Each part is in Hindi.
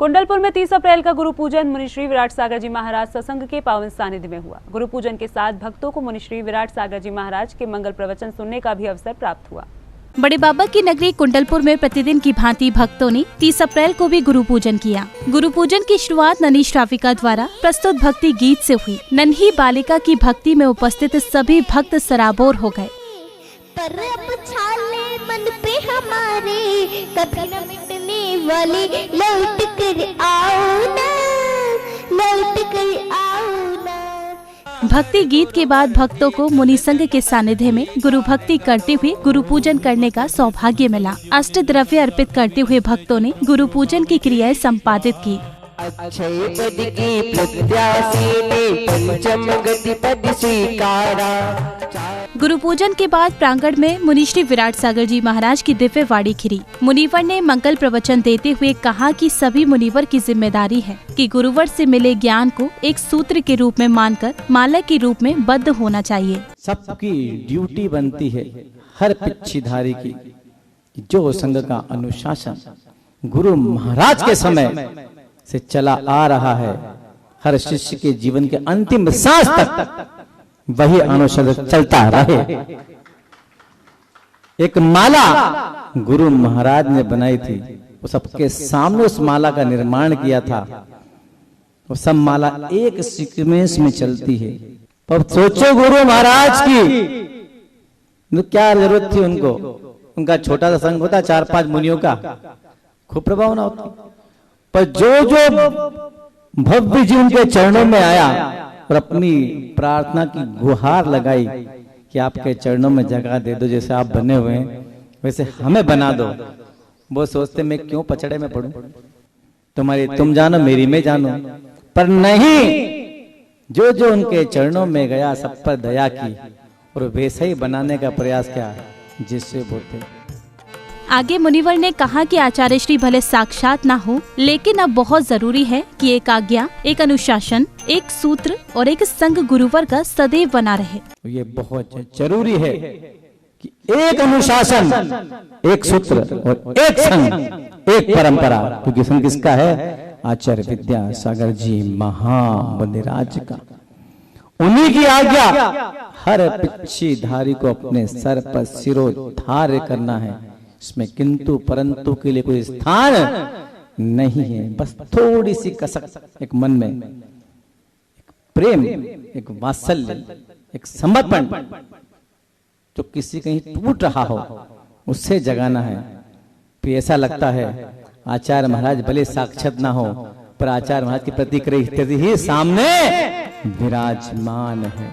कुंडलपुर में 30 अप्रैल का गुरु पूजन मुनिश्री विराट सागर जी महाराज सत्संग के पावन सानिध्य में हुआ। गुरु पूजन के साथ भक्तों को मुनिश्री विराट सागर जी महाराज के मंगल प्रवचन सुनने का भी अवसर प्राप्त हुआ। बड़े बाबा की नगरी कुंडलपुर में प्रतिदिन की भांति भक्तों ने 30 अप्रैल को भी गुरु पूजन किया। गुरु पूजन की शुरुआत ननीश राविका द्वारा प्रस्तुत भक्ति गीत से हुई। नन्ही बालिका की भक्ति में उपस्थित सभी भक्त सराबोर हो गए। पर अब छाले मन पे हमारे कभी न मिटने वाले, लौट कर आओ ना, लौट कर आओ ना। भक्ति गीत के बाद भक्तों को मुनि संघ के सानिध्य में गुरु भक्ति करते हुए गुरु पूजन करने का सौभाग्य मिला। अष्ट द्रव्य अर्पित करते हुए भक्तों ने गुरु पूजन की क्रियाएं संपादित की। अक्षय पद की प्रत्याशी ने पंचम गति पद स्वीकारा। गुरु पूजन के बाद प्रांगण में मुनिश्री विराट सागर जी महाराज की दिव्य वाणी खिरी। मुनिवर ने मंगल प्रवचन देते हुए कहा कि सभी मुनिवर की जिम्मेदारी है कि गुरुवर से मिले ज्ञान को एक सूत्र के रूप में मानकर माला के रूप में बद्ध होना चाहिए। सबकी ड्यूटी बनती है हर पिच्छीधारी की, जो संघ का अनुशासन गुरु महाराज के समय से चला आ रहा है, हर शिष्य के जीवन के अंतिम सांस तक वही अनुशासन चलता रहे। एक माला गुरु महाराज ने बनाई थी, वो सबके सामने उस माला का निर्माण किया था। वो सब माला एक सीक्वेंस में चलती है। अब सोचो गुरु महाराज की तो क्या जरूरत थी उनको, उनका छोटा सा संघ होता 4-5 मुनियों का, खूब प्रभाव ना होता। पर जो भव्य जी उनके चरणों में आया और अपनी प्रार्थना की गुहार लगाई कि आपके चरणों में जगह दे दो, जैसे आप बने हुए हैं वैसे हमें बना दो। वो सोचते मैं क्यों पछड़े में पड़ूं, तुम्हारी तुम जानो मेरी मैं जानो। पर नहीं, जो जो उनके चरणों में गया सब पर दया की और वैसे ही बनाने का प्रयास किया जिससे बोलते। आगे मुनिवर ने कहा कि आचार्य श्री भले साक्षात ना हो, लेकिन अब बहुत जरूरी है कि एक आज्ञा, एक अनुशासन, एक सूत्र और एक संघ गुरुवर का सदैव बना रहे। ये बहुत जरूरी है कि एक अनुशासन, एक सूत्र और एक संघ, एक परंपरा। क्योंकि संघ किसका है? आचार्य विद्या सागर जी महाबलिराज का। उन्हीं की आज्ञा हर पिच्छीधारी को अपने सर पर सिरोधार्य करना है। इसमें किंतु परंतु के लिए कोई स्थान नहीं है। बस थोड़ी सी कसक एक मन में, एक प्रेम, एक वात्सल्य, एक समर्पण जो किसी कहीं टूट रहा हो उससे जगाना है। फिर ऐसा लगता है आचार्य महाराज भले साक्षात ना हो, पर आचार्य महाराज की प्रतिक्रिया ही सामने विराजमान है।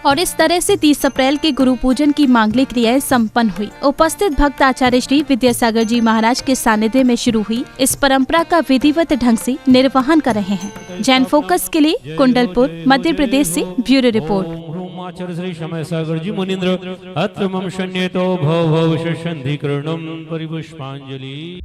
और इस तरह से 30 अप्रैल के गुरु पूजन की मांगलिक क्रियाएं संपन्न हुई। उपस्थित भक्त आचार्य श्री विद्यासागर जी महाराज के सानिध्य में शुरू हुई इस परंपरा का विधिवत ढंग से निर्वहन कर रहे हैं। जैन फोकस के लिए कुंडलपुर मध्य प्रदेश से ब्यूरो रिपोर्ट। आचार्य श्री समय सागर जी मुनीन्द्र अत्र मम शन्यतो भव भव शन्धिकरणम परिपुष्पांजलि।